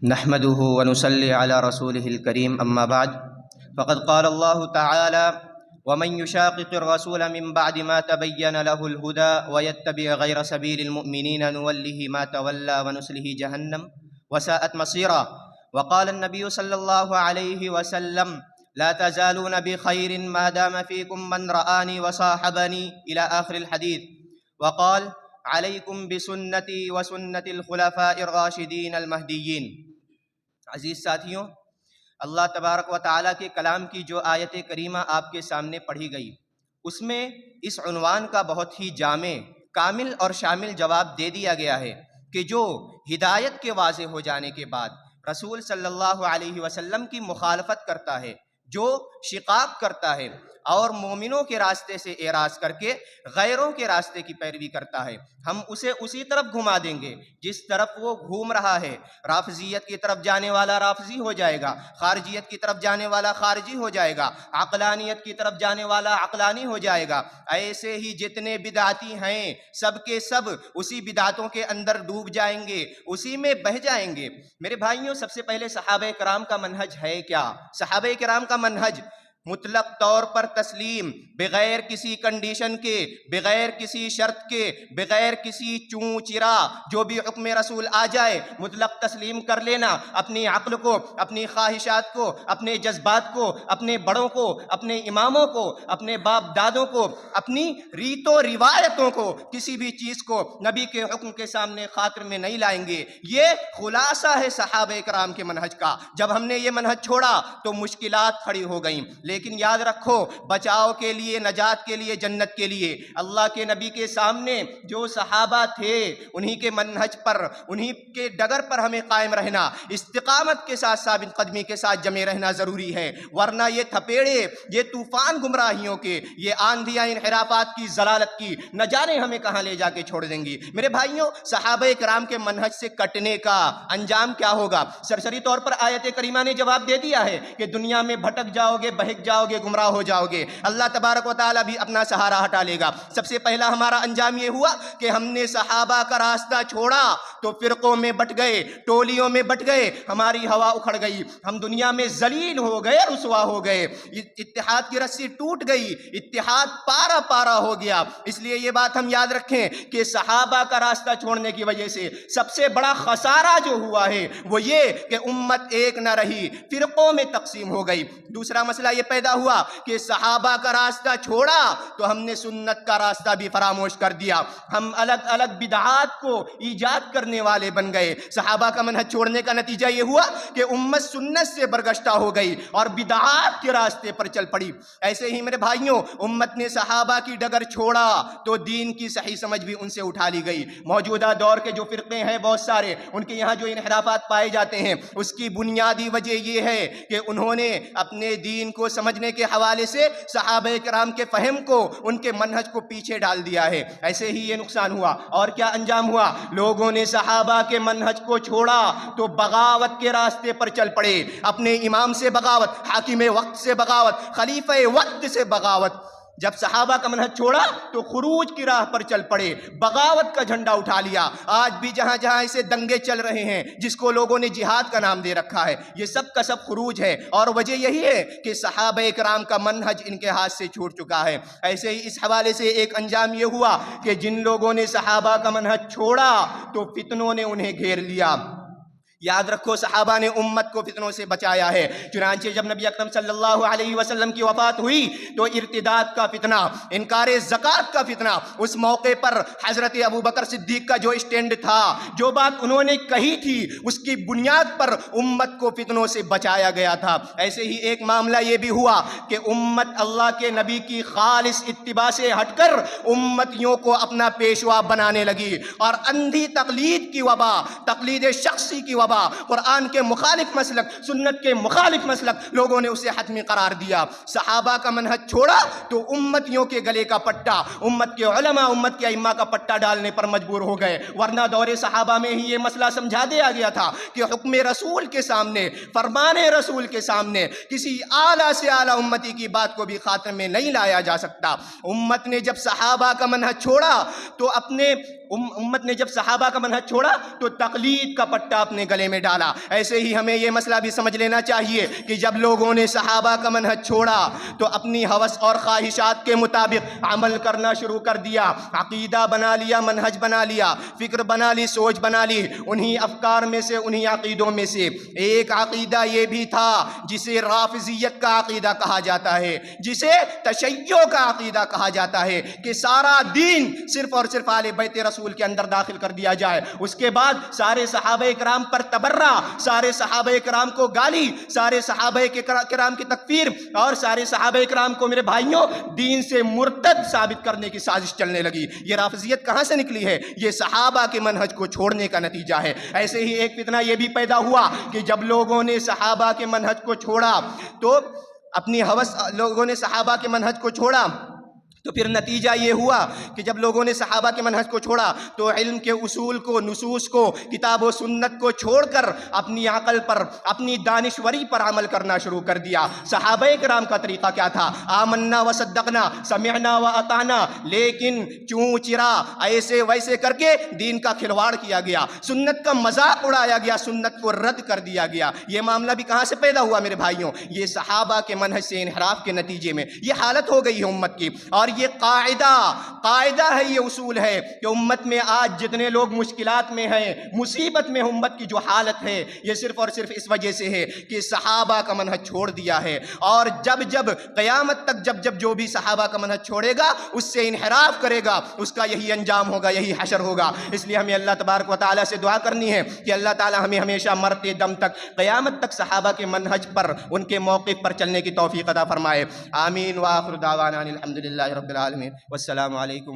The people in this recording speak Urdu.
نحمده ونصلي على رسوله الكريم أما بعد فقد قال الله تعالى ومن يشاقق الرسول من بعد ما تبين له الهدى ويتبع غير سبيل المؤمنين نوله ما تولى ونصله جهنم وساءت مصيرا. وقال النبي صلى الله عليه وسلم لا تزالون بخير ما دام فيكم من رآني وصاحبني إلى آخر الحديث. وقال عليكم بسنتي وسنة الخلفاء الراشدين المهديين. عزیز ساتھیوں، اللہ تبارک و تعالیٰ کے کلام کی جو آیت کریمہ آپ کے سامنے پڑھی گئی، اس میں اس عنوان کا بہت ہی جامع، کامل اور شامل جواب دے دیا گیا ہے کہ جو ہدایت کے واضح ہو جانے کے بعد رسول صلی اللہ علیہ وسلم کی مخالفت کرتا ہے، جو شقاق کرتا ہے اور مومنوں کے راستے سے اعراض کر کے غیروں کے راستے کی پیروی کرتا ہے، ہم اسے اسی طرف گھما دیں گے جس طرف وہ گھوم رہا ہے۔ رافضیت کی طرف جانے والا رافضی ہو جائے گا، خارجیت کی طرف جانے والا خارجی ہو جائے گا، عقلانیت کی طرف جانے والا عقلانی ہو جائے گا۔ ایسے ہی جتنے بدعتی ہیں سب کے سب اسی بدعتوں کے اندر ڈوب جائیں گے، اسی میں بہہ جائیں گے۔ میرے بھائیوں، سب سے پہلے صحابہ کرام کا منہج ہے کیا؟ صحابہ کرام کا منہج مطلق طور پر تسلیم، بغیر کسی کنڈیشن کے، بغیر کسی شرط کے، بغیر کسی چوں چرا، جو بھی حکم رسول آ جائے مطلق تسلیم کر لینا، اپنی عقل کو، اپنی خواہشات کو، اپنے جذبات کو، اپنے بڑوں کو، اپنے اماموں کو، اپنے باپ دادوں کو، اپنی ریت و روایتوں کو، کسی بھی چیز کو نبی کے حکم کے سامنے خاطر میں نہیں لائیں گے۔ یہ خلاصہ ہے صحابہ کرام کے منہج کا۔ جب ہم نے یہ منہج چھوڑا تو مشکلات کھڑی ہو گئیں، لیکن یاد رکھو، بچاؤ کے لیے، نجات کے لیے، جنت کے لیے اللہ کے نبی کے سامنے جو صحابہ تھے انہی کے منہج پر، انہی کے ڈگر پر ہمیں قائم رہنا، استقامت کے ساتھ، ثابت قدمی کے ساتھ جمے رہنا ضروری ہے، ورنہ یہ تھپیڑے، یہ طوفان گمراہیوں کے، یہ آندھیاں انحرافات کی، ضلالت کی، نہ جانے ہمیں کہاں لے جا کے چھوڑ دیں گی۔ میرے بھائیوں، صحابہ کرام کے منہج سے کٹنے کا انجام کیا ہوگا؟ سرسری طور پر آیت کریمہ نے جواب دے دیا ہے کہ دنیا میں بھٹک جاؤ گے، بہک جاؤ گے، گمراہ ہو جاؤ گے، اللہ تبارک و تعالیٰ بھی اپنا سہارا ہٹا لے گا۔ سب سے پہلا ہمارا انجام یہ ہوا کہ ہم نے صحابہ کا راستہ چھوڑا تو فرقوں میں بٹ گئے، ٹولیوں میں بٹ گئے، ہماری ہوا اکھڑ گئی، ہم دنیا میں ذلیل ہو گئے، رسوا ہو گئے، اتحاد کی رسی ٹوٹ گئی، اتحاد پارا پارا ہو گیا۔ اس لیے یہ بات ہم یاد رکھیں کہ صحابہ کا راستہ چھوڑنے کی وجہ سے سب سے بڑا خسارہ جو ہوا ہے وہ یہ کہ امت ایک نہ رہی، فرقوں میں تقسیم ہو گئی۔ دوسرا مسئلہ یہ پیدا ہوا کہ صحابہ کا راستہ چھوڑا تو ہم نے سنت کا راستہ بھی فراموش کر دیا، ہم الگ الگ بدعات کو ایجاد کرنے والے بن گئے۔ صحابہ کا منہج چھوڑنے کا نتیجہ یہ ہوا کہ امت سنت سے برگشتہ ہو گئی اور بدعات کے راستے پر چل پڑی۔ ایسے ہی میرے بھائیوں، امت نے صحابہ کی ڈگر چھوڑا تو دین کی صحیح سمجھ بھی ان سے اٹھا لی گئی۔ موجودہ دور کے جو فرقے ہیں بہت سارے، ان کے یہاں جو انحرافات پائے جاتے ہیں، اس کی بنیادی وجہ یہ ہے کہ انہوں نے اپنے دین کو سمجھنے کے حوالے سے صحابہ کرام کے فہم کو، ان کے منہج کو پیچھے ڈال دیا ہے۔ ایسے ہی یہ نقصان ہوا۔ اور کیا انجام ہوا؟ لوگوں نے صحابہ کے منہج کو چھوڑا تو بغاوت کے راستے پر چل پڑے، اپنے امام سے بغاوت، حاکم وقت سے بغاوت، خلیفہ وقت سے بغاوت۔ جب صحابہ کا منہج چھوڑا تو خروج کی راہ پر چل پڑے، بغاوت کا جھنڈا اٹھا لیا۔ آج بھی جہاں جہاں ایسے دنگے چل رہے ہیں جس کو لوگوں نے جہاد کا نام دے رکھا ہے، یہ سب کا سب خروج ہے، اور وجہ یہی ہے کہ صحابہ کرام کا منہج ان کے ہاتھ سے چھوٹ چکا ہے۔ ایسے ہی اس حوالے سے ایک انجام یہ ہوا کہ جن لوگوں نے صحابہ کا منہج چھوڑا تو فتنوں نے انہیں گھیر لیا۔ یاد رکھو، صحابہ نے امت کو فتنوں سے بچایا ہے۔ چنانچہ جب نبی اکرم صلی اللہ علیہ وسلم کی وفات ہوئی تو ارتداد کا فتنہ، انکار زکوٰۃ کا فتنہ، اس موقع پر حضرت ابوبکر صدیق کا جو اسٹینڈ تھا، جو بات انہوں نے کہی تھی، اس کی بنیاد پر امت کو فتنوں سے بچایا گیا تھا۔ ایسے ہی ایک معاملہ یہ بھی ہوا کہ امت اللہ کے نبی کی خالص اتباع سے ہٹ کر امتیوں کو اپنا پیشوا بنانے لگی، اور اندھی تقلید کی وبا، تقلید شخصی کی وبا، قرآن کے مخالف مسلک، سنت کے مخالف مسلک، لوگوں نے اسے حتمی قرار دیا۔ صحابہ کا منہج چھوڑا تو امتیوں کے گلے کا پٹا، امت کے علماء، امت کے ائمہ کا پٹا ڈالنے پر مجبور ہو گئے، ورنہ دور صحابہ میں ہی یہ مسئلہ سمجھا دیا گیا تھا کہ حکم رسول کے سامنے، فرمان رسول کے سامنے کسی اعلیٰ سے اعلیٰ امتی کی بات کو بھی خاطر میں نہیں لایا جا سکتا۔ امت نے جب صحابہ کا منہج چھوڑا تو اپنے امت نے جب صحابہ کا منہج چھوڑا تو تقلید کا پٹا اپنے گلے میں ڈالا۔ ایسے ہی ہمیں یہ مسئلہ بھی سمجھ لینا چاہیے کہ جب لوگوں نے صحابہ کا منہج چھوڑا تو اپنی ہوس اور خواہشات کے مطابق عمل کرنا شروع کر دیا، عقیدہ بنا لیا، منہج بنا لیا، فکر بنا لی، سوچ بنا لی۔ انہی افکار میں سے، انہی عقیدوں میں سے ایک عقیدہ یہ بھی تھا جسے رافضیت کا عقیدہ کہا جاتا ہے، جسے تشیع کا عقیدہ کہا جاتا ہے، کہ سارا دین صرف اور صرف آل بیت رسول کے اندر داخل کر دیا جائے۔ اس کے بعد سارے صحابہ کرام پر تبرہ، سارے صحابہ کرام کو گالی، سارے صحابہ کرام کی تکفیر، اور سارے صحابہ کرام کو میرے بھائیوں دین سے مرتد ثابت کرنے کی سازش چلنے لگی۔ یہ رافضیت کہاں سے نکلی ہے؟ یہ صحابہ کے منہج کو چھوڑنے کا نتیجہ ہے۔ ایسے ہی ایک فتنہ یہ بھی پیدا ہوا کہ جب لوگوں نے صحابہ کے منہج کو چھوڑا تو اپنی ہوس، لوگوں نے صحابہ کے منہج کو چھوڑا تو پھر نتیجہ یہ ہوا کہ جب لوگوں نے صحابہ کے منہج کو چھوڑا تو علم کے اصول کو، نصوص کو، کتاب و سنت کو چھوڑ کر اپنی عقل پر، اپنی دانشوری پر عمل کرنا شروع کر دیا۔ صحابہ کرام کا طریقہ کیا تھا؟ آمنا و صدقنا، سمعنا و اطعنا، لیکن چوں چرا ایسے ویسے کر کے دین کا کھلواڑ کیا گیا، سنت کا مذاق اڑایا گیا، سنت کو رد کر دیا گیا۔ یہ معاملہ بھی کہاں سے پیدا ہوا میرے بھائیوں؟ یہ صحابہ کے منہج سے انحراف کے نتیجے میں یہ حالت ہو گئی ہے امت کی۔ اور یہ قاعدہ ہے، یہ اصول ہے کہ امت میں آج جتنے لوگ مشکلات میں ہیں، مصیبت میں، امت کی جو حالت ہے یہ صرف اور صرف اس وجہ سے ہے کہ صحابہ کا منہج چھوڑ دیا ہے۔ اور جب قیامت تک جب جو بھی صحابہ کا منہج چھوڑے گا، اس سے انحراف کرے گا، اس کا یہی انجام ہوگا، یہی حشر ہوگا۔ اس لیے ہمیں اللہ تبارک و تعالیٰ سے دعا کرنی ہے کہ اللہ تعالیٰ ہمیں ہمیشہ مرتے دم تک، قیامت تک صحابہ کے منہج پر، ان کے موقف پر چلنے کی توفیق عطا فرمائے۔ آمین۔ وآخر دعوانا الحمدللہ رب العالمین، والسلام علیکم۔